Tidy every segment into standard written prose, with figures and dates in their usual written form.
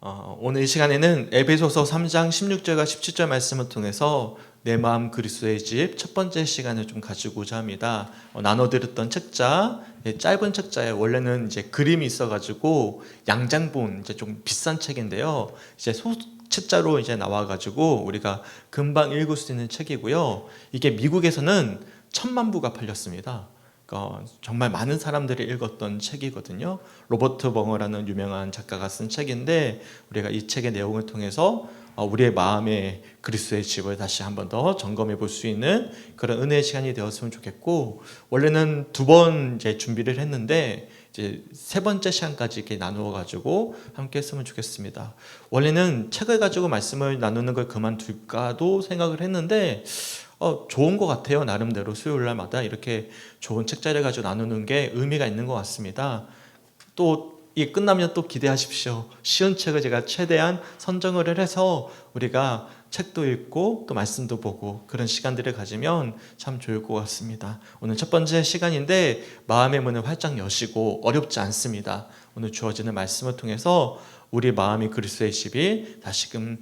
오늘 이 시간에는 에베소서 3장 16절과 17절 말씀을 통해서 내 마음 그리스도의 집 첫 번째 시간을 좀 가지고자 합니다. 나눠드렸던 책자, 짧은 책자에 원래는 이제 그림이 있어가지고 양장본 이제 좀 비싼 책인데요. 이제 소책자로 이제 나와가지고 우리가 금방 읽을 수 있는 책이고요. 이게 미국에서는 1000만 부가 팔렸습니다. 정말 많은 사람들이 읽었던 책이거든요. 로버트 벙어라는 유명한 작가가 쓴 책인데 우리가 이 책의 내용을 통해서 우리의 마음의 그리스도의 집을 다시 한번 더 점검해 볼 수 있는 그런 은혜의 시간이 되었으면 좋겠고, 원래는 2번 이제 준비를 했는데 이제 3번째 시간까지 이렇게 나누어 가지고 함께 했으면 좋겠습니다. 원래는 책을 가지고 말씀을 나누는 걸 그만둘까도 생각을 했는데 좋은 것 같아요. 나름대로 수요일 날마다 이렇게 좋은 책자를 가지고 나누는 게 의미가 있는 것 같습니다. 또 이게 끝나면 또 기대하십시오. 쉬운 책을 제가 최대한 선정을 해서 우리가 책도 읽고 또 말씀도 보고 그런 시간들을 가지면 참 좋을 것 같습니다. 오늘 첫 번째 시간인데 마음의 문을 활짝 여시고 어렵지 않습니다. 오늘 주어지는 말씀을 통해서 우리 마음이 그리스도의 집이 다시금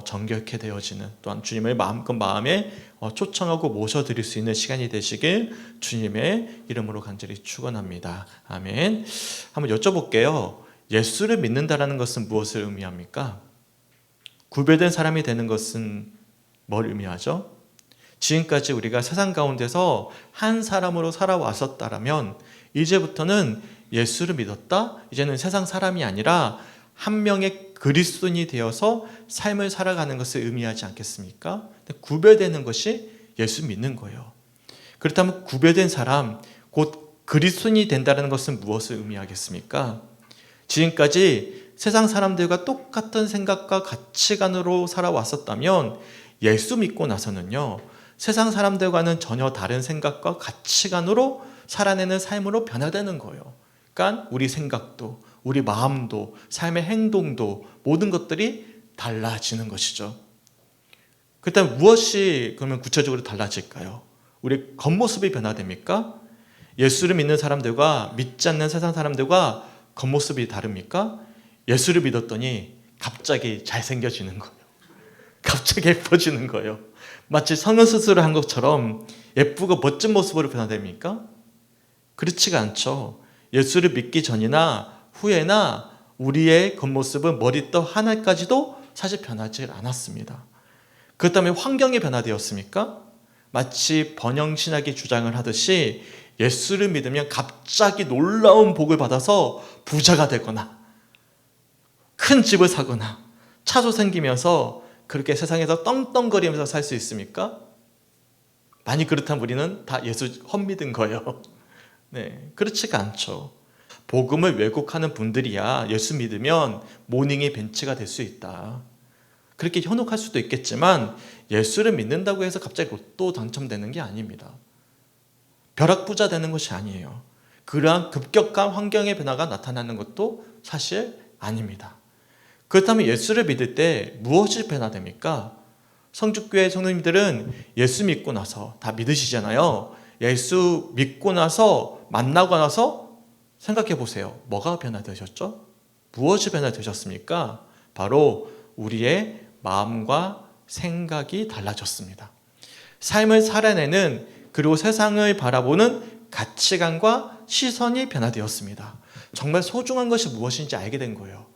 정결케 되어지는, 또한 주님을 마음껏 마음에 초청하고 모셔드릴 수 있는 시간이 되시길 주님의 이름으로 간절히 축원합니다. 아멘. 한번 여쭤볼게요. 예수를 믿는다라는 것은 무엇을 의미합니까? 구별된 사람이 되는 것은 뭘 의미하죠? 지금까지 우리가 세상 가운데서 한 사람으로 살아왔었다라면 이제부터는 예수를 믿었다? 이제는 세상 사람이 아니라 한 명의 그리스도인이 되어서 삶을 살아가는 것을 의미하지 않겠습니까? 구별되는 것이 예수 믿는 거예요. 그렇다면 구별된 사람, 곧 그리스도인이 된다는 것은 무엇을 의미하겠습니까? 지금까지 세상 사람들과 똑같은 생각과 가치관으로 살아왔었다면 예수 믿고 나서는요, 세상 사람들과는 전혀 다른 생각과 가치관으로 살아내는 삶으로 변화되는 거예요. 그러니까 우리 생각도, 우리 마음도, 삶의 행동도 모든 것들이 달라지는 것이죠. 그렇다면 무엇이 그러면 구체적으로 달라질까요? 우리 겉모습이 변화됩니까? 예수를 믿는 사람들과 믿지 않는 세상 사람들과 겉모습이 다릅니까? 예수를 믿었더니 갑자기 잘생겨지는 거예요. 갑자기 예뻐지는 거예요. 마치 성형수술을 한 것처럼 예쁘고 멋진 모습으로 변화됩니까? 그렇지가 않죠. 예수를 믿기 전이나 후에나 우리의 겉모습은 머리떡 하나까지도 사실 변하지 않았습니다. 그렇다면 환경이 변화되었습니까? 마치 번영신학이 주장을 하듯이 예수를 믿으면 갑자기 놀라운 복을 받아서 부자가 되거나 큰 집을 사거나 차도 생기면서 그렇게 세상에서 떵떵거리면서 살 수 있습니까? 만약 그렇다면 우리는 다 예수 헛믿은 거예요. 네, 그렇지가 않죠. 복음을 왜곡하는 분들이야 예수 믿으면 모닝이 벤츠가 될 수 있다, 그렇게 현혹할 수도 있겠지만 예수를 믿는다고 해서 갑자기 로또 당첨되는 게 아닙니다. 벼락부자 되는 것이 아니에요. 그러한 급격한 환경의 변화가 나타나는 것도 사실 아닙니다. 그렇다면 예수를 믿을 때 무엇이 변화됩니까? 성죽교회 성도님들은 예수 믿고 나서 다 믿으시잖아요. 예수 믿고 나서 만나고 나서 생각해 보세요. 뭐가 변화되셨죠? 무엇이 변화되셨습니까? 바로 우리의 마음과 생각이 달라졌습니다. 삶을 살아내는, 그리고 세상을 바라보는 가치관과 시선이 변화되었습니다. 정말 소중한 것이 무엇인지 알게 된 거예요.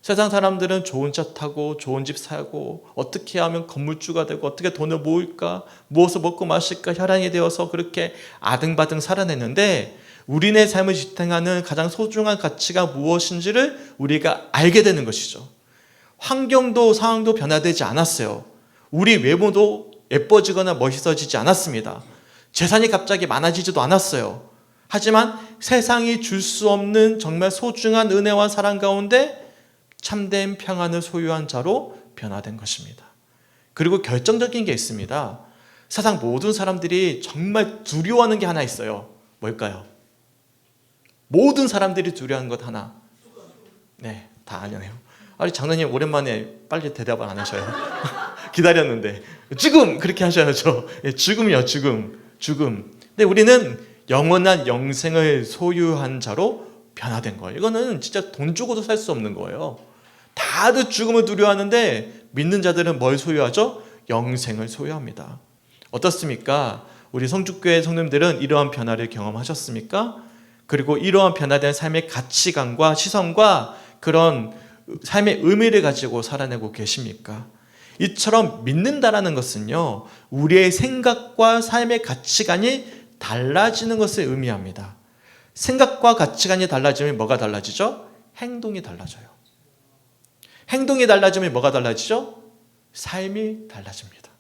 세상 사람들은 좋은 차 타고 좋은 집 사고 어떻게 하면 건물주가 되고 어떻게 돈을 모을까, 무엇을 먹고 마실까 혈안이 되어서 그렇게 아등바등 살아냈는데 우리네 삶을 지탱하는 가장 소중한 가치가 무엇인지를 우리가 알게 되는 것이죠. 환경도 상황도 변화되지 않았어요. 우리 외모도 예뻐지거나 멋있어지지 않았습니다. 재산이 갑자기 많아지지도 않았어요. 하지만 세상이 줄 수 없는 정말 소중한 은혜와 사랑 가운데 참된 평안을 소유한 자로 변화된 것입니다. 그리고 결정적인 게 있습니다. 세상 모든 사람들이 정말 두려워하는 게 하나 있어요. 뭘까요? 모든 사람들이 두려워하는 것 하나. 네, 다 아니네요. 아니, 장로님 오랜만에 빨리 대답을 안 하셔요. 기다렸는데. 죽음! 그렇게 하셔야죠. 죽음이요, 죽음. 근데 우리는 영원한 영생을 소유한 자로 변화된 거예요. 이거는 진짜 돈 주고도 살 수 없는 거예요. 다 다들 죽음을 두려워하는데 믿는 자들은 뭘 소유하죠? 영생을 소유합니다. 어떻습니까? 우리 성주교회 성도님들은 이러한 변화를 경험하셨습니까? 그리고 이러한 변화된 삶의 가치관과 시선과 그런 삶의 의미를 가지고 살아내고 계십니까? 이처럼 믿는다라는 것은요, 우리의 생각과 삶의 가치관이 달라지는 것을 의미합니다. 생각과 가치관이 달라지면 뭐가 달라지죠? 행동이 달라져요. 행동이 달라지면 뭐가 달라지죠? 삶이 달라집니다.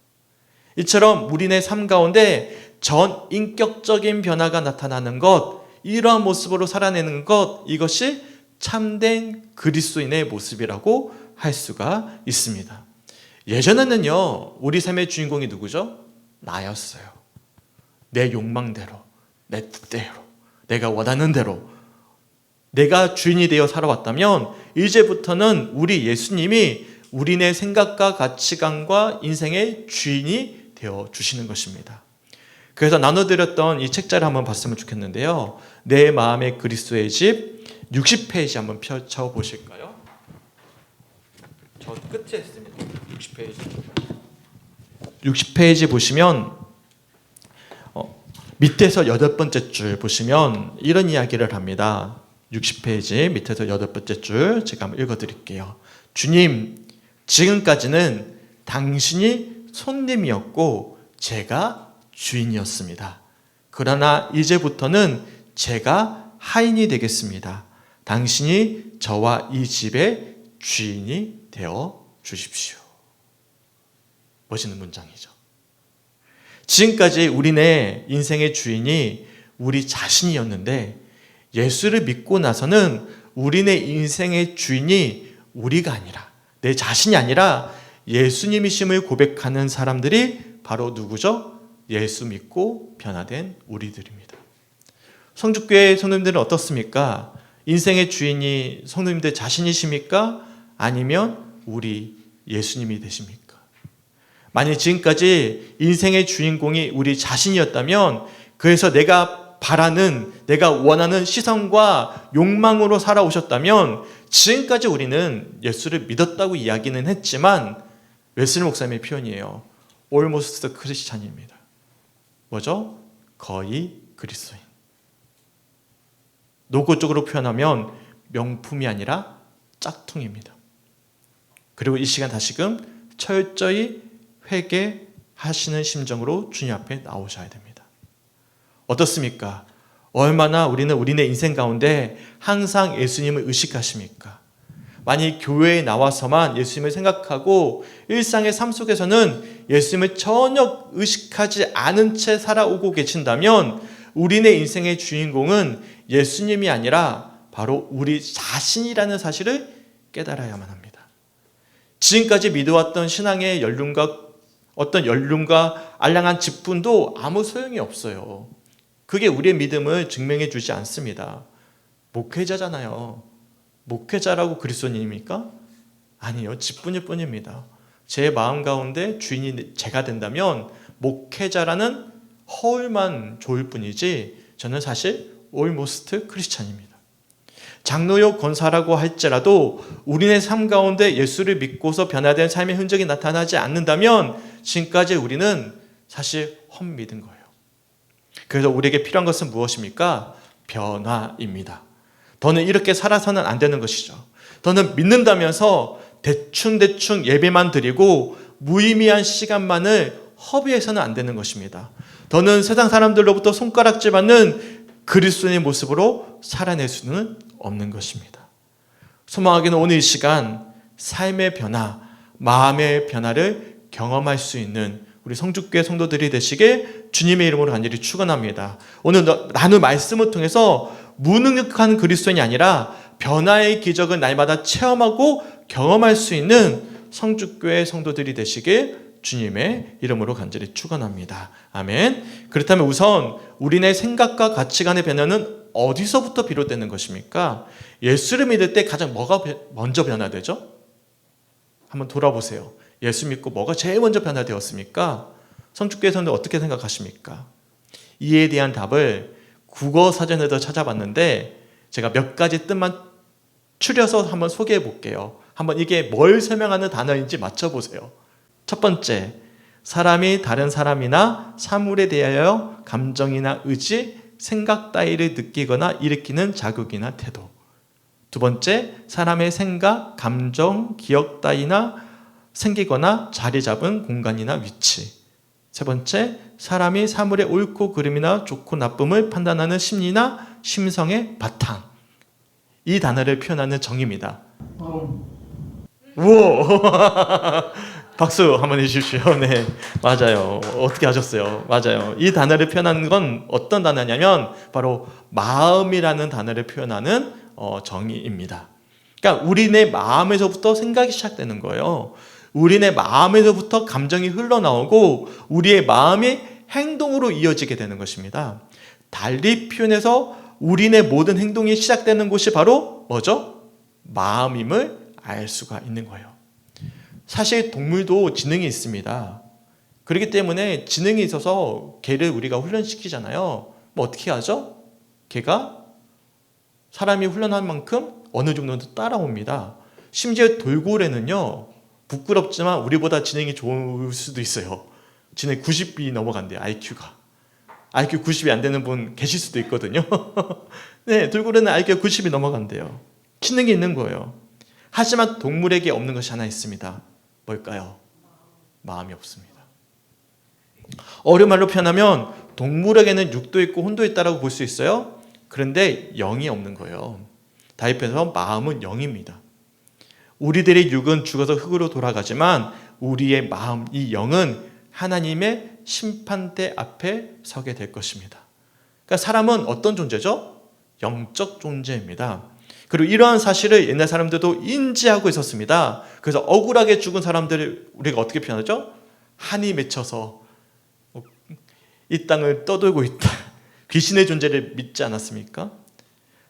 이처럼 우리네 삶 가운데 전 인격적인 변화가 나타나는 것, 이러한 모습으로 살아내는 것, 이것이 참된 그리스도인의 모습이라고 할 수가 있습니다. 예전에는요, 우리 삶의 주인공이 누구죠? 나였어요. 내 욕망대로, 내 뜻대로, 내가 원하는 대로 내가 주인이 되어 살아왔다면 이제부터는 우리 예수님이 우리네 생각과 가치관과 인생의 주인이 되어 주시는 것입니다. 그래서 나눠드렸던 이 책자를 한번 봤으면 좋겠는데요. 내 마음의 그리스도의 집 60페이지 한번 펼쳐보실까요? 저 끝에 있습니다. 60페이지 보시면 밑에서 8번째 줄 보시면 이런 이야기를 합니다. 60페이지 밑에서 8번째 줄 제가 한번 읽어드릴게요. 주님, 지금까지는 당신이 손님이었고 제가 주인이었습니다. 그러나 이제부터는 제가 하인이 되겠습니다. 당신이 저와 이 집의 주인이 되어 주십시오. 멋있는 문장이죠. 지금까지 우리네 인생의 주인이 우리 자신이었는데 예수를 믿고 나서는 우리네 인생의 주인이 우리가 아니라, 내 자신이 아니라 예수님이심을 고백하는 사람들이 바로 누구죠? 예수 믿고 변화된 우리들입니다. 성주교회 성도님들은 어떻습니까? 인생의 주인이 성도님들 자신이십니까? 아니면 우리 예수님이 되십니까? 만약 지금까지 인생의 주인공이 우리 자신이었다면, 그래서 내가 바라는, 내가 원하는 시선과 욕망으로 살아오셨다면 지금까지 우리는 예수를 믿었다고 이야기는 했지만 웨슬리 목사님의 표현이에요. Almost Christian입니다. 뭐죠? 거의 그리스도인. 노고적으로 표현하면 명품이 아니라 짝퉁입니다. 그리고 이 시간 다시금 철저히 회개하시는 심정으로 주님 앞에 나오셔야 됩니다. 어떻습니까? 얼마나 우리는 우리네 인생 가운데 항상 예수님을 의식하십니까? 만약 교회에 나와서만 예수님을 생각하고 일상의 삶 속에서는 예수님을 전혀 의식하지 않은 채 살아오고 계신다면 우리네 인생의 주인공은 예수님이 아니라 바로 우리 자신이라는 사실을 깨달아야만 합니다. 지금까지 믿어왔던 신앙의 연륜과 어떤 연륜과 알량한 직분도 아무 소용이 없어요. 그게 우리의 믿음을 증명해 주지 않습니다. 목회자잖아요. 목회자라고 그리스도인입니까? 아니요. 직분일 뿐입니다. 제 마음 가운데 주인이 제가 된다면 목회자라는 허울만 좋을 뿐이지 저는 사실 almost 크리스찬입니다. 장로요 권사라고 할지라도 우리네 삶 가운데 예수를 믿고서 변화된 삶의 흔적이 나타나지 않는다면 지금까지 우리는 사실 헛믿은 거예요. 그래서 우리에게 필요한 것은 무엇입니까? 변화입니다. 더는 이렇게 살아서는 안 되는 것이죠. 더는 믿는다면서 대충 예배만 드리고 무의미한 시간만을 허비해서는 안 되는 것입니다. 더는 세상 사람들로부터 손가락질 받는 그리스도인의 모습으로 살아낼 수는 없는 것입니다. 소망하기는 오늘 이 시간 삶의 변화, 마음의 변화를 경험할 수 있는 우리 성주교회 성도들이 되시게 주님의 이름으로 간절히 축원합니다. 오늘 나눌 말씀을 통해서 무능력한 그리스도인이 아니라 변화의 기적을 날마다 체험하고 경험할 수 있는 성주교회 성도들이 되시게 주님의 이름으로 간절히 축원합니다. 아멘. 그렇다면 우선 우리네 생각과 가치관의 변화는 어디서부터 비롯되는 것입니까? 예수를 믿을 때 가장 뭐가 먼저 변화되죠? 한번 돌아보세요. 예수 믿고 뭐가 제일 먼저 변화되었습니까? 성주교회 성도들 어떻게 생각하십니까? 이에 대한 답을 국어 사전에도 찾아봤는데 제가 몇 가지 뜻만 추려서 한번 소개해 볼게요. 한번 이게 뭘 설명하는 단어인지 맞춰보세요. 첫 번째, 사람이 다른 사람이나 사물에 대하여 감정이나 의지, 생각 따위를 느끼거나 일으키는 자극이나 태도. 두 번째, 사람의 생각, 감정, 기억 따위나 생기거나 자리 잡은 공간이나 위치. 세 번째, 사람이 사물의 옳고 그름이나 좋고 나쁨을 판단하는 심리나 심성의 바탕. 이 단어를 표현하는 정의입니다. 우와! 박수 한번 해주십시오. 네, 맞아요. 어떻게 하셨어요? 맞아요. 이 단어를 표현하는 건 어떤 단어냐면 바로 마음이라는 단어를 표현하는 정의입니다. 그러니까 우리네 마음에서부터 생각이 시작되는 거예요. 우리네 마음에서부터 감정이 흘러나오고 우리의 마음이 행동으로 이어지게 되는 것입니다. 달리 표현해서 우리네 모든 행동이 시작되는 곳이 바로 뭐죠? 마음임을 알 수가 있는 거예요. 사실 동물도 지능이 있습니다. 그렇기 때문에 지능이 있어서 개를 우리가 훈련시키잖아요. 뭐 어떻게 하죠? 개가 사람이 훈련한 만큼 어느 정도는 따라옵니다. 심지어 돌고래는요, 부끄럽지만 우리보다 지능이 좋을 수도 있어요. 지능 90이 넘어간대요, IQ가. IQ 90이 안 되는 분 계실 수도 있거든요. 네, 돌고래는 IQ 90이 넘어간대요. 지능이 있는 거예요. 하지만 동물에게 없는 것이 하나 있습니다. 뭘까요? 마음이 없습니다. 어려운 말로 표현하면 동물에게는 육도 있고 혼도 있다고 볼 수 있어요. 그런데 영이 없는 거예요. 다윗에서 마음은 영입니다. 우리들의 육은 죽어서 흙으로 돌아가지만 우리의 마음, 이 영은 하나님의 심판대 앞에 서게 될 것입니다. 그러니까 사람은 어떤 존재죠? 영적 존재입니다. 그리고 이러한 사실을 옛날 사람들도 인지하고 있었습니다. 그래서 억울하게 죽은 사람들을 우리가 어떻게 표현하죠? 한이 맺혀서 이 땅을 떠돌고 있다. 귀신의 존재를 믿지 않았습니까?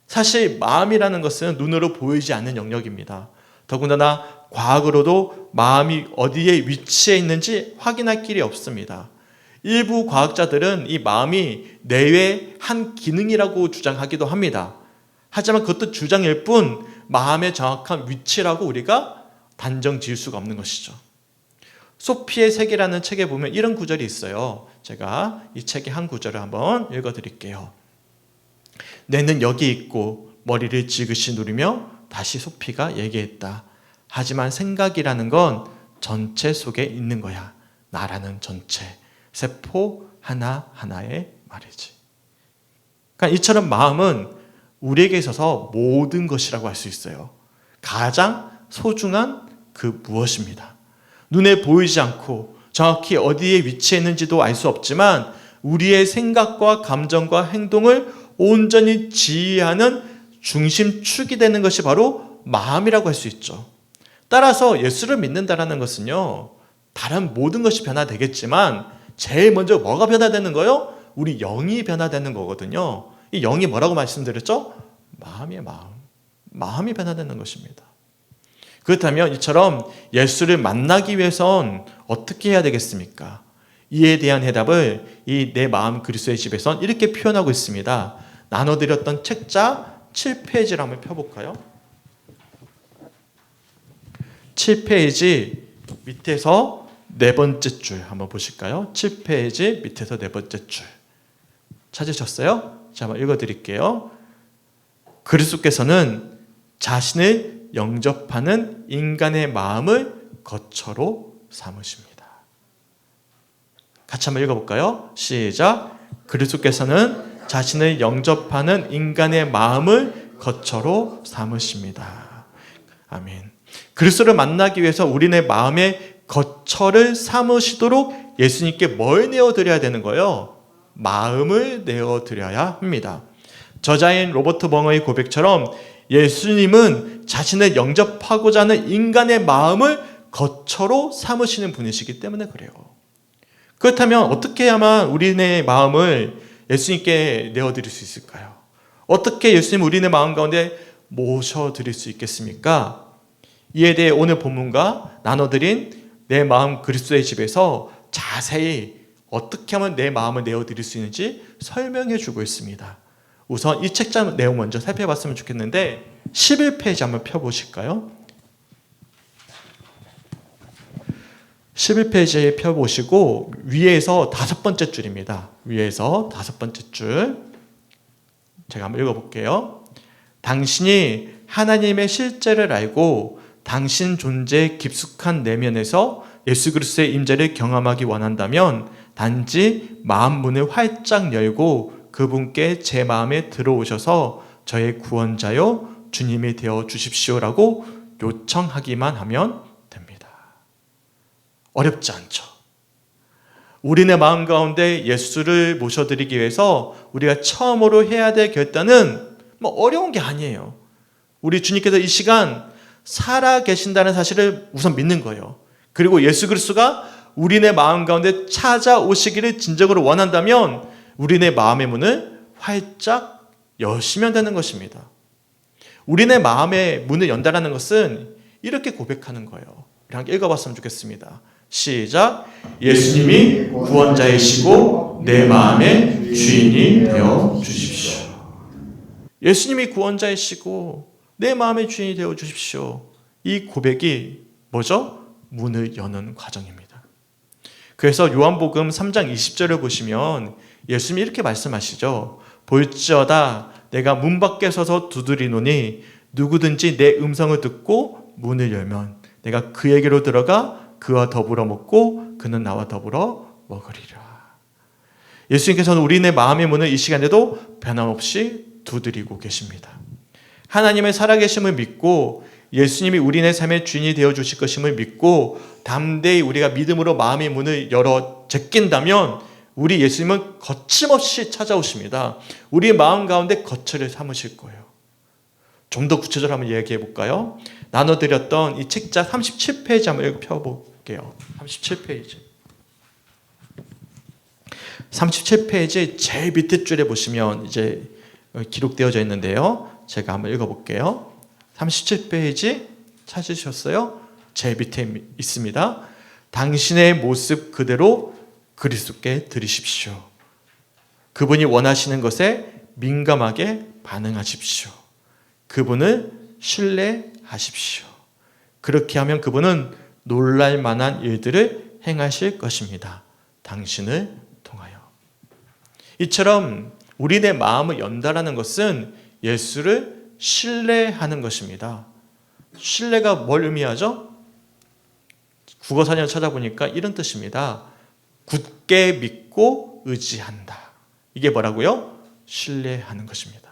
사실 마음이라는 것은 눈으로 보이지 않는 영역입니다. 더군다나 과학으로도 마음이 어디에 위치해 있는지 확인할 길이 없습니다. 일부 과학자들은 이 마음이 뇌의 한 기능이라고 주장하기도 합니다. 하지만 그것도 주장일 뿐 마음의 정확한 위치라고 우리가 단정 지을 수가 없는 것이죠. 소피의 세계라는 책에 보면 이런 구절이 있어요. 제가 이 책의 한 구절을 한번 읽어드릴게요. 뇌는 여기 있고 머리를 지그시 누르며 다시 소피가 얘기했다. 하지만 생각이라는 건 전체 속에 있는 거야. 나라는 전체. 세포 하나하나의 말이지. 그러니까 이처럼 마음은 우리에게 있어서 모든 것이라고 할 수 있어요. 가장 소중한 그 무엇입니다. 눈에 보이지 않고 정확히 어디에 위치해 있는지도 알 수 없지만 우리의 생각과 감정과 행동을 온전히 지휘하는 중심축이 되는 것이 바로 마음이라고 할 수 있죠. 따라서 예수를 믿는다는 것은요, 다른 모든 것이 변화되겠지만 제일 먼저 뭐가 변화되는 거예요? 우리 영이 변화되는 거거든요. 이 영이 뭐라고 말씀드렸죠? 마음이에요, 마음. 마음이 변화되는 것입니다. 그렇다면 이처럼 예수를 만나기 위해선 어떻게 해야 되겠습니까? 이에 대한 해답을 이 내 마음 그리스도의 집에선 이렇게 표현하고 있습니다. 나눠드렸던 책자 7페이지를 한번 펴볼까요? 7페이지 밑에서 네 번째 줄 한번 보실까요? 7페이지 밑에서 네 번째 줄 찾으셨어요? 자, 한번 읽어드릴게요. 그리스도께서는 자신을 영접하는 인간의 마음을 거처로 삼으십니다. 같이 한번 읽어볼까요? 시작. 그리스도께서는 자신을 영접하는 인간의 마음을 거처로 삼으십니다. 아멘. 그리스도를 만나기 위해서 우리네 마음의 거처를 삼으시도록 예수님께 뭘 내어드려야 되는 거예요? 마음을 내어드려야 합니다. 저자인 로버트 벙어의 고백처럼 예수님은 자신을 영접하고자 하는 인간의 마음을 거처로 삼으시는 분이시기 때문에 그래요. 그렇다면 어떻게 해야만 우리네 마음을 예수님께 내어드릴 수 있을까요? 어떻게 예수님 우리네 마음 가운데 모셔드릴 수 있겠습니까? 이에 대해 오늘 본문과 나눠드린 내 마음 그리스도의 집에서 자세히 어떻게 하면 내 마음을 내어드릴 수 있는지 설명해 주고 있습니다. 우선 이 책장 내용 먼저 살펴봤으면 좋겠는데 11페이지 한번 펴보실까요? 11페이지에 펴보시고 위에서 5번째 줄입니다. 위에서 5번째 줄. 제가 한번 읽어볼게요. 당신이 하나님의 실제를 알고 당신 존재의 깊숙한 내면에서 예수 그리스도의 임재를 경험하기 원한다면 단지 마음 문을 활짝 열고 그분께 제 마음에 들어오셔서 저의 구원자요 주님이 되어 주십시오라고 요청하기만 하면 됩니다. 어렵지 않죠. 우리네 마음 가운데 예수를 모셔드리기 위해서 우리가 처음으로 해야 될 결단은 어려운 게 아니에요. 우리 주님께서 이 시간 살아 계신다는 사실을 우선 믿는 거예요. 그리고 예수 그리스도가 우리네 마음 가운데 찾아오시기를 진정으로 원한다면 우리네 마음의 문을 활짝 여시면 되는 것입니다. 우리네 마음의 문을 연다라는 것은 이렇게 고백하는 거예요. 우리 함께 읽어봤으면 좋겠습니다. 시작. 예수님이 구원자이시고 내 마음의 주인이 되어 주십시오. 예수님이 구원자이시고 내 마음의 주인이 되어 주십시오. 이 고백이 뭐죠? 문을 여는 과정입니다. 그래서 요한복음 3장 20절을 보시면 예수님이 이렇게 말씀하시죠. 볼지어다 내가 문 밖에 서서 두드리노니 누구든지 내 음성을 듣고 문을 열면 내가 그에게로 들어가 그와 더불어 먹고 그는 나와 더불어 먹으리라. 예수님께서는 우리네 마음의 문을 이 시간에도 변함없이 두드리고 계십니다. 하나님의 살아계심을 믿고 예수님이 우리네 삶의 주인이 되어주실 것임을 믿고 담대히 우리가 믿음으로 마음의 문을 열어 제낀다면 우리 예수님은 거침없이 찾아오십니다. 우리의 마음 가운데 거처를 삼으실 거예요. 좀 더 구체적으로 한번 이야기해 볼까요? 나눠드렸던 이 책자 37페이지 한번 펴볼게요. 37페이지. 37페이지 제일 밑에 줄에 보시면 이제 기록되어져 있는데요. 제가 한번 읽어볼게요. 37페이지 찾으셨어요? 제일 밑에 있습니다. 당신의 모습 그대로 그리스도께 드리십시오. 그분이 원하시는 것에 민감하게 반응하십시오. 그분을 신뢰하십시오. 그렇게 하면 그분은 놀랄 만한 일들을 행하실 것입니다. 당신을 통하여. 이처럼 우리의 마음을 연다라는 것은 예수를 신뢰하는 것입니다. 신뢰가 뭘 의미하죠? 국어사전을 찾아보니까 이런 뜻입니다. 굳게 믿고 의지한다. 이게 뭐라고요? 신뢰하는 것입니다.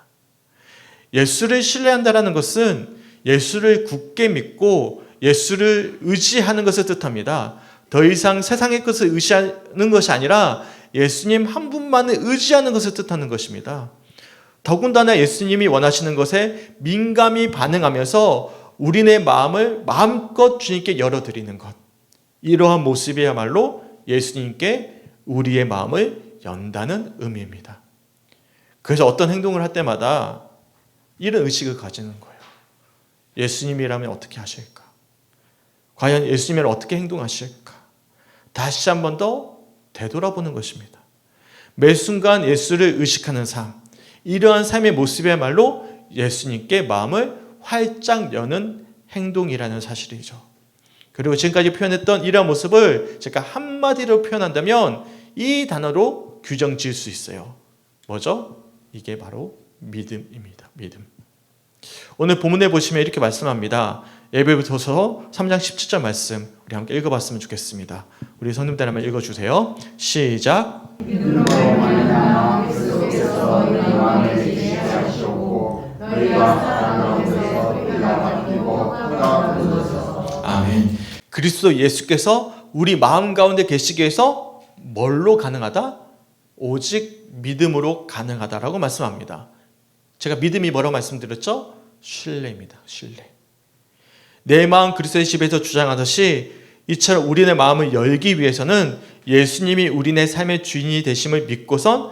예수를 신뢰한다라는 것은 예수를 굳게 믿고 예수를 의지하는 것을 뜻합니다. 더 이상 세상의 것을 의지하는 것이 아니라 예수님 한 분만을 의지하는 것을 뜻하는 것입니다. 더군다나 예수님이 원하시는 것에 민감히 반응하면서 우리네 마음을 마음껏 주님께 열어드리는 것. 이러한 모습이야말로 예수님께 우리의 마음을 연다는 의미입니다. 그래서 어떤 행동을 할 때마다 이런 의식을 가지는 거예요. 예수님이라면 어떻게 하실까? 과연 예수님이라면 어떻게 행동하실까? 다시 한 번 더 되돌아보는 것입니다. 매 순간 예수를 의식하는 삶, 이러한 삶의 모습이야말로 예수님께 마음을 활짝 여는 행동이라는 사실이죠. 그리고 지금까지 표현했던 이러한 모습을 제가 한마디로 표현한다면 이 단어로 규정 지을 수 있어요. 뭐죠? 이게 바로 믿음입니다. 믿음. 오늘 본문에 보시면 이렇게 말씀합니다. 에베소서 3장 17절 말씀 우리 함께 읽어봤으면 좋겠습니다. 우리 성도님들 한번 읽어주세요. 시작. 믿음으로 말미암아 그리스도께서 너희 마음에 계시하시고 너희가 사랑하면서 피가 바뀌고 피가 굳어져서. 아멘. 그리스도 예수께서 우리 마음 가운데 계시기 위해서 뭘로 가능하다? 오직 믿음으로 가능하다라고 말씀합니다. 제가 믿음이 뭐라고 말씀드렸죠? 신뢰입니다. 신뢰. 내 마음 그리스도의 집에서 주장하듯이 이처럼 우리네 마음을 열기 위해서는 예수님이 우리네 삶의 주인이 되심을 믿고선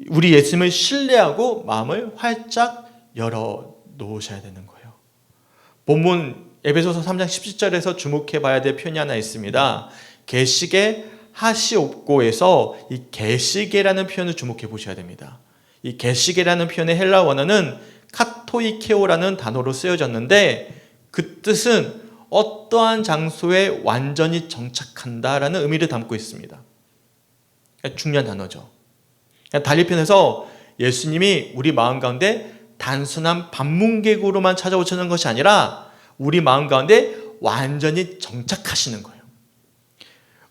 우리 예수님을 신뢰하고 마음을 활짝 열어 놓으셔야 되는 거예요. 본문 에베소서 3장 17절에서 주목해 봐야 될 표현이 하나 있습니다. 계시게 하시옵고에서 이 계시게라는 표현을 주목해 보셔야 됩니다. 이 계시게라는 표현의 헬라 원어는 카토이케오라는 단어로 쓰여졌는데 그 뜻은 어떠한 장소에 완전히 정착한다라는 의미를 담고 있습니다. 그러니까 중요한 단어죠. 그러니까 달리 표현해서 예수님이 우리 마음 가운데 단순한 방문객으로만 찾아오시는 것이 아니라 우리 마음 가운데 완전히 정착하시는 거예요.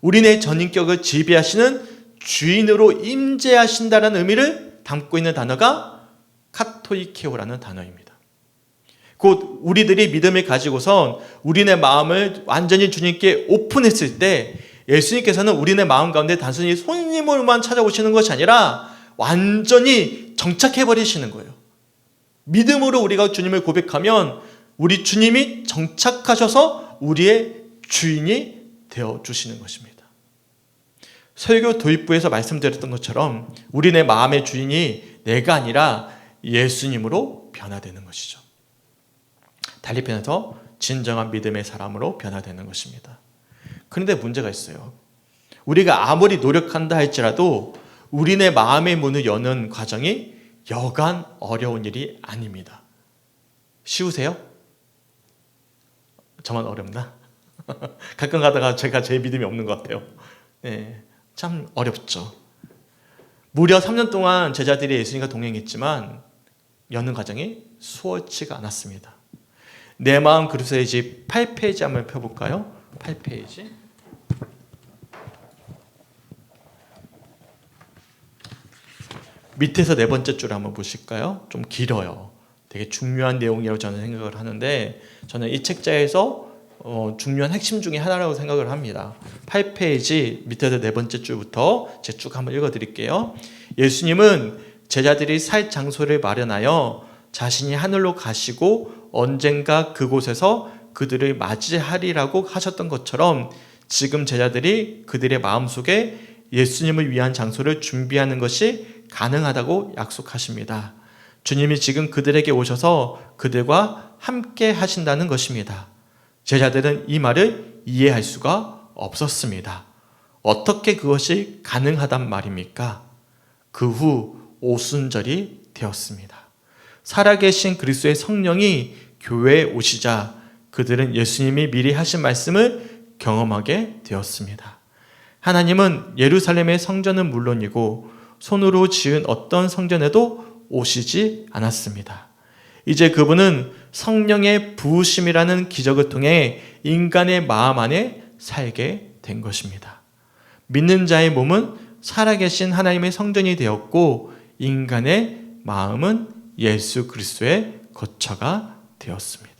우리네 전인격을 지배하시는 주인으로 임재하신다는 의미를 담고 있는 단어가 카토이케오라는 단어입니다. 곧 우리들이 믿음을 가지고선 우리네 마음을 완전히 주님께 오픈했을 때 예수님께서는 우리네 마음 가운데 단순히 손님으로만 찾아오시는 것이 아니라 완전히 정착해버리시는 거예요. 믿음으로 우리가 주님을 고백하면 우리 주님이 정착하셔서 우리의 주인이 되어주시는 것입니다. 설교 도입부에서 말씀드렸던 것처럼 우리네 마음의 주인이 내가 아니라 예수님으로 변화되는 것이죠. 달리 표현해서 진정한 믿음의 사람으로 변화되는 것입니다. 그런데 문제가 있어요. 우리가 아무리 노력한다 할지라도 우리네 마음의 문을 여는 과정이 여간 어려운 일이 아닙니다. 쉬우세요? 저만 어렵나? 가끔 가다가 제가 제 믿음이 없는 것 같아요. 네, 참 어렵죠. 무려 3년 동안 제자들이 예수님과 동행했지만 여는 과정이 수월치가 않았습니다. 내 마음 그리스도의 집 8페이지 한번 펴볼까요? 8페이지. 밑에서 네 번째 줄 한번 보실까요? 좀 길어요. 되게 중요한 내용이라고 저는 생각을 하는데 저는 이 책자에서 중요한 핵심 중에 하나라고 생각을 합니다. 8페이지 밑에서 네 번째 줄부터 제가 쭉 한번 읽어드릴게요. 예수님은 제자들이 살 장소를 마련하여 자신이 하늘로 가시고 언젠가 그곳에서 그들을 맞이하리라고 하셨던 것처럼 지금 제자들이 그들의 마음속에 예수님을 위한 장소를 준비하는 것이 가능하다고 약속하십니다. 주님이 지금 그들에게 오셔서 그들과 함께 하신다는 것입니다. 제자들은 이 말을 이해할 수가 없었습니다. 어떻게 그것이 가능하단 말입니까? 그 후 오순절이 되었습니다. 살아계신 그리스도의 성령이 교회에 오시자 그들은 예수님이 미리 하신 말씀을 경험하게 되었습니다. 하나님은 예루살렘의 성전은 물론이고 손으로 지은 어떤 성전에도 오시지 않았습니다. 이제 그분은 성령의 부으심이라는 기적을 통해 인간의 마음 안에 살게 된 것입니다. 믿는 자의 몸은 살아계신 하나님의 성전이 되었고 인간의 마음은 예수 그리스도의 거처가 되었습니다.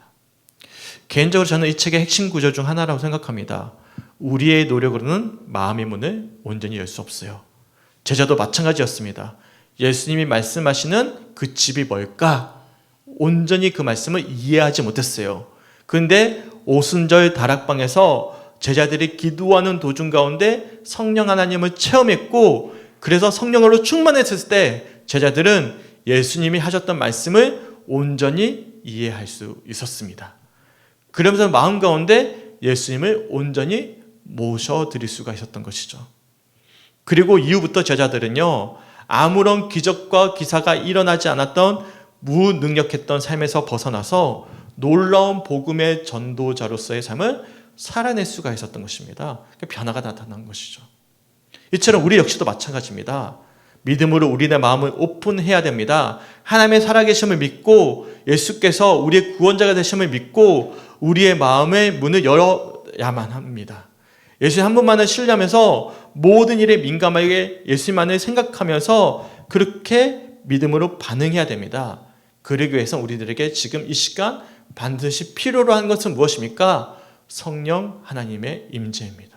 개인적으로 저는 이 책의 핵심 구조 중 하나라고 생각합니다. 우리의 노력으로는 마음의 문을 온전히 열 수 없어요. 제자도 마찬가지였습니다. 예수님이 말씀하시는 그 집이 뭘까? 온전히 그 말씀을 이해하지 못했어요. 그런데 오순절 다락방에서 제자들이 기도하는 도중 가운데 성령 하나님을 체험했고 그래서 성령으로 충만했을 때 제자들은 예수님이 하셨던 말씀을 온전히 이해할 수 있었습니다. 그러면서 마음 가운데 예수님을 온전히 모셔드릴 수가 있었던 것이죠. 그리고 이후부터 제자들은요, 아무런 기적과 기사가 일어나지 않았던 무능력했던 삶에서 벗어나서 놀라운 복음의 전도자로서의 삶을 살아낼 수가 있었던 것입니다. 변화가 나타난 것이죠. 이처럼 우리 역시도 마찬가지입니다. 믿음으로 우리의 마음을 오픈해야 됩니다. 하나님의 살아계심을 믿고 예수께서 우리의 구원자가 되심을 믿고 우리의 마음의 문을 열어야만 합니다. 예수님 한 분만을 신뢰하면서 모든 일에 민감하게 예수님만을 생각하면서 그렇게 믿음으로 반응해야 됩니다. 그러기 위해서 우리들에게 지금 이 시간 반드시 필요로 하는 것은 무엇입니까? 성령 하나님의 임재입니다.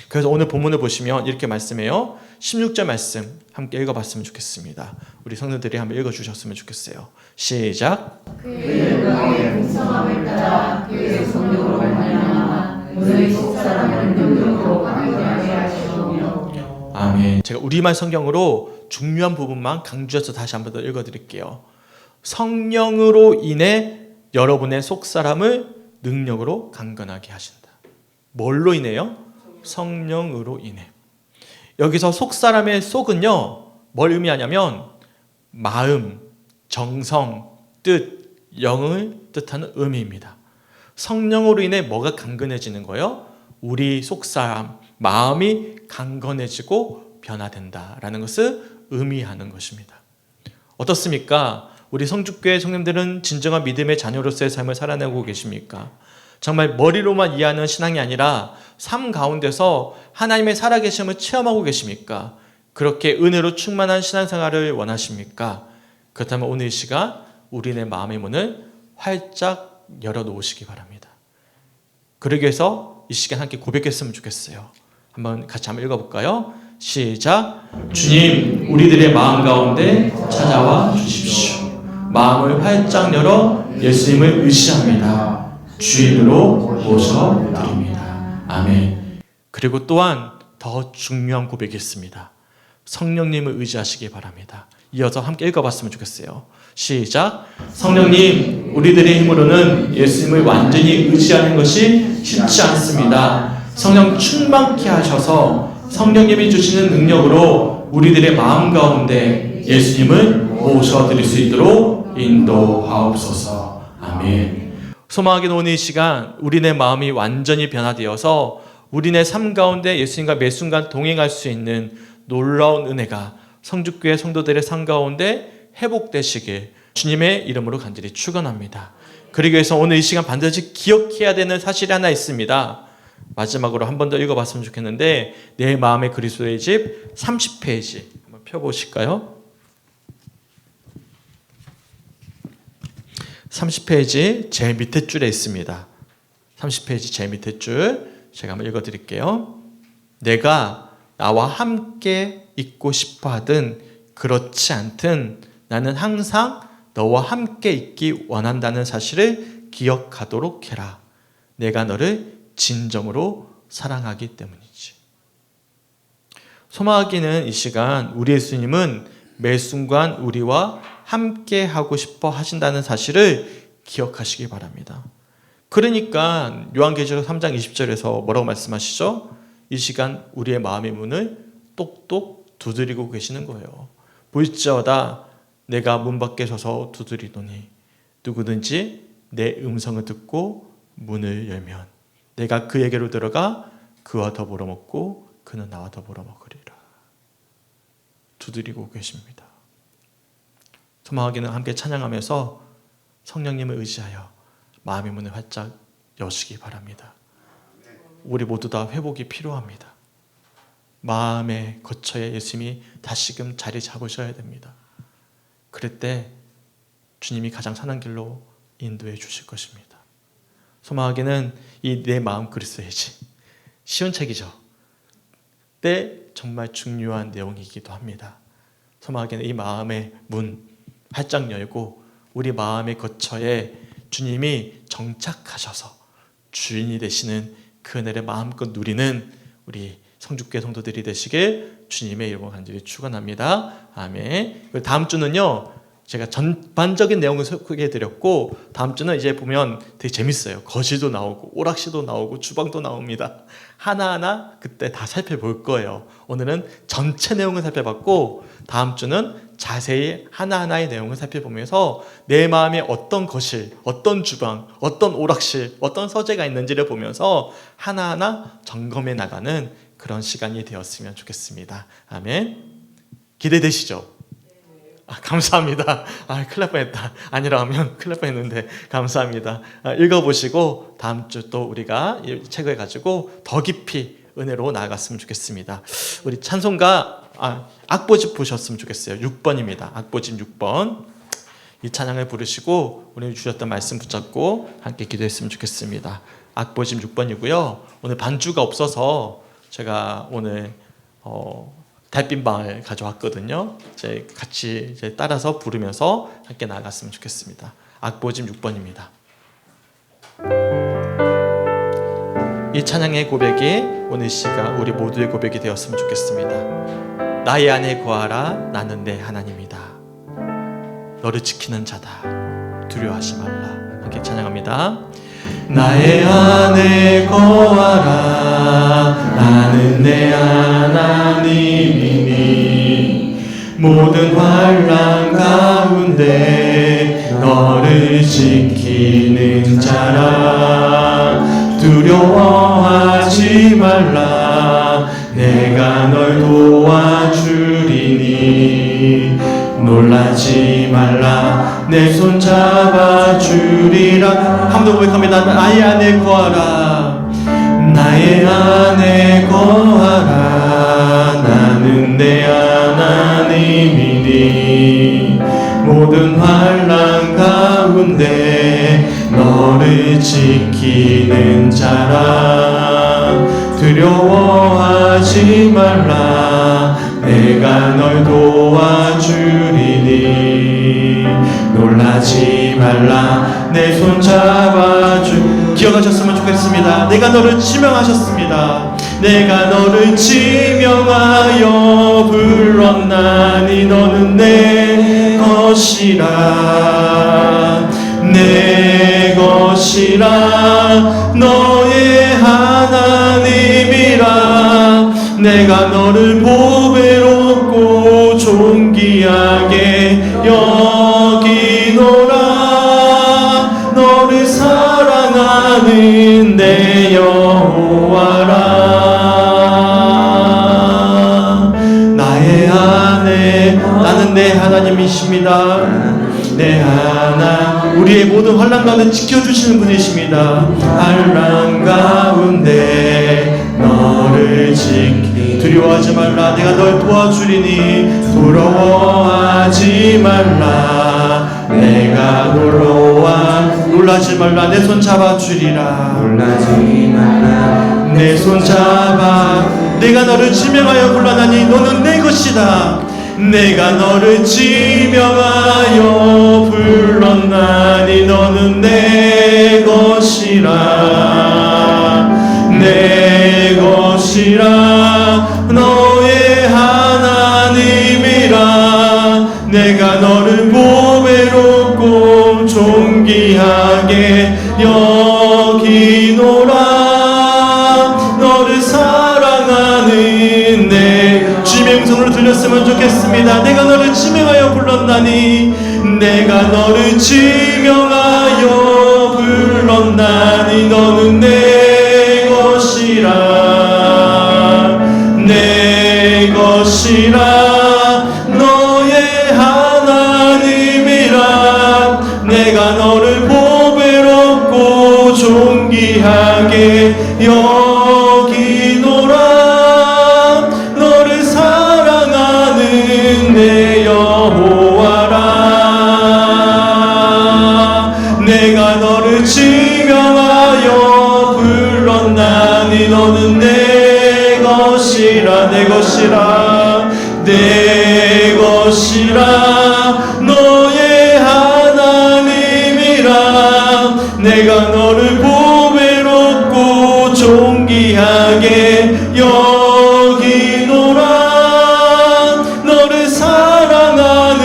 그래서 오늘 본문을 보시면 이렇게 말씀해요. 16절 말씀 함께 읽어봤으면 좋겠습니다. 우리 성도들이 한번 읽어주셨으면 좋겠어요. 시작. 그의 영광의 풍성함을 따라 그의 성령으로 말미암아 너희 속사람을 능력으로 강건하게 하시오며. 아멘. 제가 우리말 성경으로 중요한 부분만 강조해서 다시 한번 더 읽어드릴게요. 성령으로 인해 여러분의 속사람을 능력으로 강건하게 하신다. 뭘로 인해요? 성령으로 인해. 여기서 속사람의 속은요, 뭘 의미하냐면 마음, 정성, 뜻, 영을 뜻하는 의미입니다. 성령으로 인해 뭐가 강건해지는 거예요? 우리 속사람, 마음이 강건해지고 변화된다라는 것을 의미하는 것입니다. 어떻습니까? 우리 성주교회 성님들은 진정한 믿음의 자녀로서의 삶을 살아내고 계십니까? 정말 머리로만 이해하는 신앙이 아니라 삶 가운데서 하나님의 살아계심을 체험하고 계십니까? 그렇게 은혜로 충만한 신앙생활을 원하십니까? 그렇다면 오늘 이 시간 우리의 마음의 문을 활짝 열어놓으시기 바랍니다. 그러기 위해서 이 시간 함께 고백했으면 좋겠어요. 같이 한번 읽어볼까요? 시작. 주님, 우리들의 마음 가운데 찾아와 주십시오. 마음을 활짝 열어 예수님을 의지합니다. 주인으로 모셔드립니다. 아멘. 그리고 또한 더 중요한 고백이 있습니다. 성령님을 의지하시기 바랍니다. 이어서 함께 읽어봤으면 좋겠어요. 시작. 성령님, 우리들의 힘으로는 예수님을 완전히 의지하는 것이 쉽지 않습니다. 성령 충만케 하셔서 성령님이 주시는 능력으로 우리들의 마음 가운데 예수님을 모셔드릴 수 있도록 인도하옵소서. 아멘. 소망하게 오는 이 시간 우리네 마음이 완전히 변화되어서 우리네 삶 가운데 예수님과 매 순간 동행할 수 있는 놀라운 은혜가 성주교회 성도들의 삶 가운데 회복되시길 주님의 이름으로 간절히 축원합니다. 그러기 위해서 오늘 이 시간 반드시 기억해야 되는 사실이 하나 있습니다. 마지막으로 한 번 더 읽어봤으면 좋겠는데 내 마음의 그리스도의 집 30페이지 한번 펴보실까요? 30페이지 제일 밑에 줄에 있습니다. 30페이지 제일 밑에 줄 제가 한번 읽어드릴게요. 내가 나와 함께 있고 싶어 하든 그렇지 않든 나는 항상 너와 함께 있기 원한다는 사실을 기억하도록 해라. 내가 너를 진정으로 사랑하기 때문이지. 소망하기는 이 시간 우리 예수님은 매 순간 우리와 함께 하고 싶어 하신다는 사실을 기억하시기 바랍니다. 그러니까 요한계시록 3장 20절에서 뭐라고 말씀하시죠? 이 시간 우리의 마음의 문을 똑똑 두드리고 계시는 거예요. 볼지어다 내가 문 밖에 서서 두드리노니 누구든지 내 음성을 듣고 문을 열면 내가 그에게로 들어가 그와 더불어 먹고 그는 나와 더불어 먹으리라. 두드리고 계십니다. 소망하기는 함께 찬양하면서 성령님을 의지하여 마음의 문을 활짝 여시기 바랍니다. 우리 모두 다 회복이 필요합니다. 마음의 거처에 예수님이 다시금 자리 잡으셔야 됩니다. 그럴 때 주님이 가장 선한 길로 인도해 주실 것입니다. 소망하기는 이 내 마음 그리스도의 집 쉬운 책이죠. 때 정말 중요한 내용이기도 합니다. 소망하기는 이 마음의 문 활짝 열고 우리 마음의 거처에 주님이 정착하셔서 주인이 되시는 그 은혜를 마음껏 누리는 우리 성주교회 성도들이 되시길 주님의 이름으로 간절히 축원합니다. 아멘. 다음 주는요, 제가 전반적인 내용을 소개해드렸고 다음 주는 이제 보면 되게 재밌어요. 거실도 나오고 오락실도 나오고 주방도 나옵니다. 하나하나 그때 다 살펴볼 거예요. 오늘은 전체 내용을 살펴봤고 다음 주는 자세히 하나하나의 내용을 살펴보면서 내 마음에 어떤 거실, 어떤 주방, 어떤 오락실, 어떤 서재가 있는지를 보면서 하나하나 점검해 나가는 그런 시간이 되었으면 좋겠습니다. 아멘. 기대되시죠? 감사합니다. 큰일 날 뻔했다. 아니라 하면 큰일 날 뻔했는데 감사합니다. 읽어보시고 다음 주 또 우리가 이 책을 가지고 더 깊이 은혜로 나아갔으면 좋겠습니다. 우리 찬송가 악보집 보셨으면 좋겠어요. 6번입니다. 악보집 6번. 이 찬양을 부르시고 오늘 주셨던 말씀 붙잡고 함께 기도했으면 좋겠습니다. 악보집 6번이고요. 오늘 반주가 없어서 제가 오늘 달빛방을 가져왔거든요. 같이 따라서 부르면서 함께 나아갔으면 좋겠습니다. 악보집 6번입니다. 이 찬양의 고백이 오늘 시간 우리 모두의 고백이 되었으면 좋겠습니다. 나의 안에 거하라. 나는 내 하나님이다. 너를 지키는 자다. 두려워하지 말라. 함께 찬양합니다. 나의 안에 거하라. 나는 내 하나님이니 모든 환난 가운데 너를 지키는 자라. 두려워하지 말라. 내가 널 도와주리니. 놀라지 말라. 내 손 잡아주리라. 한 번 더 고백합니다. 나의 안에 거하라. 나의 안에 거하라. 나는 내 하나님이니. 모든 환난 가운데 너를 지키는 자라. 두려워하지 말라. 내가 널 도와주리니. 놀라지 말라. 내 손 잡아주. 기억하셨으면 좋겠습니다. 내가 너를 지명하셨습니다. 내가 너를 지명하여 불렀나니. 너는 내 것이라. 내 것이라. 너의 하나님이라. 내가 너를 보배롭고 존귀하게 여기노라. 너를 사랑하는 내 여호와라. 나의 안에 나는 내 하나님이십니다. 내 하나 우리의 모든 환난 가운데 지켜주시는 분이십니다. 환난 가운데 너를 지키. 두려워하지 말라. 내가 널 도와주리니. 부러워하지 말라. 내가 놀러와. 놀라지 말라. 내 손 잡아주리라. 놀라지 말라. 내 손 잡아. 내가 너를 지명하여 불러나니. 너는 내 것이다. 내가 너를 지명하여 불렀나니. 너는 내 것이라. 내 것이라. 너의 하나님이라. 내가 너를 보배롭고 존귀하게 여기노라. 너를 사랑하는 내 주님의 음성으로 들렸으면 좋겠습니다. 내가 너를 지명하여 불렀나니. 내가 너를 지명하여 불렀나니. 너는 내 것이라. 내 것이라. 너의 하나님이라. 내가 너를 보배롭고 존귀하게 여기노라. 너를 사랑하는 내 여호와라. 내가 너를 지명하여 불렀나니. 너는 내 것이라. 내 것이라. 내 것이라. 너의 하나님이라. 내가 너를 보배롭고 존귀하게 여기노라. 너를 사랑하는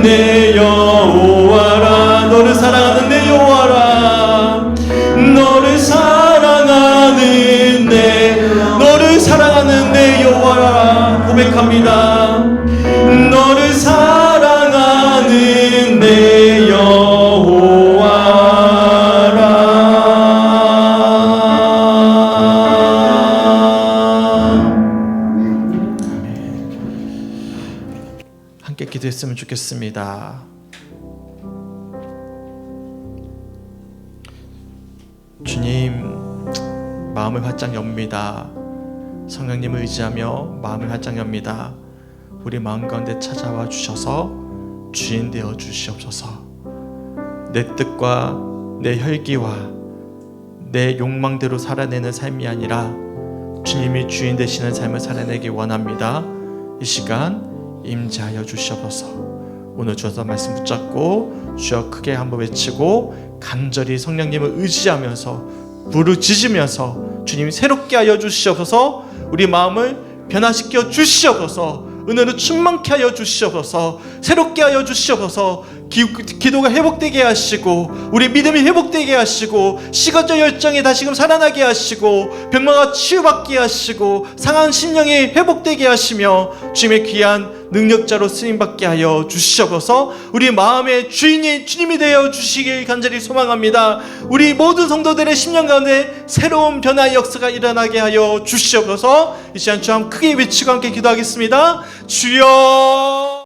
내 여호와라. 너를 사랑하는 내 여호와라. 너를 사랑하는 너를 사랑하는 내 여호와라. 고백합니다. 너를 사랑하는 내 여호와라. 함께 기도했으면 좋겠습니다. 주님, 마음을 활짝 엽니다. 성령님을 의지하며 마음을 활짝 엽니다. 우리 마음 가운데 찾아와 주셔서 주인 되어 주시옵소서. 내 뜻과 내 혈기와 내 욕망대로 살아내는 삶이 아니라 주님이 주인 되시는 삶을 살아내기 원합니다. 이 시간 임재하여 주시옵소서. 오늘 주셔서 말씀 붙잡고 주여 크게 한번 외치고 간절히 성령님을 의지하면서 부르짖으면서 주님이 새롭게 하여 주시옵소서. 우리 마음을 변화시켜 주시옵소서. 은혜로 충만케 하여 주시옵소서. 새롭게 하여 주시옵소서. 기도가 회복되게 하시고 우리 믿음이 회복되게 하시고 시간적 열정이 다시금 살아나게 하시고 병마가 치유받게 하시고 상한 심령이 회복되게 하시며 주님의 귀한 능력자로 쓰임받게 하여 주시옵소서. 우리 마음의 주인이 주님이 되어 주시길 간절히 소망합니다. 우리 모든 성도들의 10년 가운데 새로운 변화의 역사가 일어나게 하여 주시옵소서. 이 시간 주 한번 크게 외치고 함께 기도하겠습니다. 주여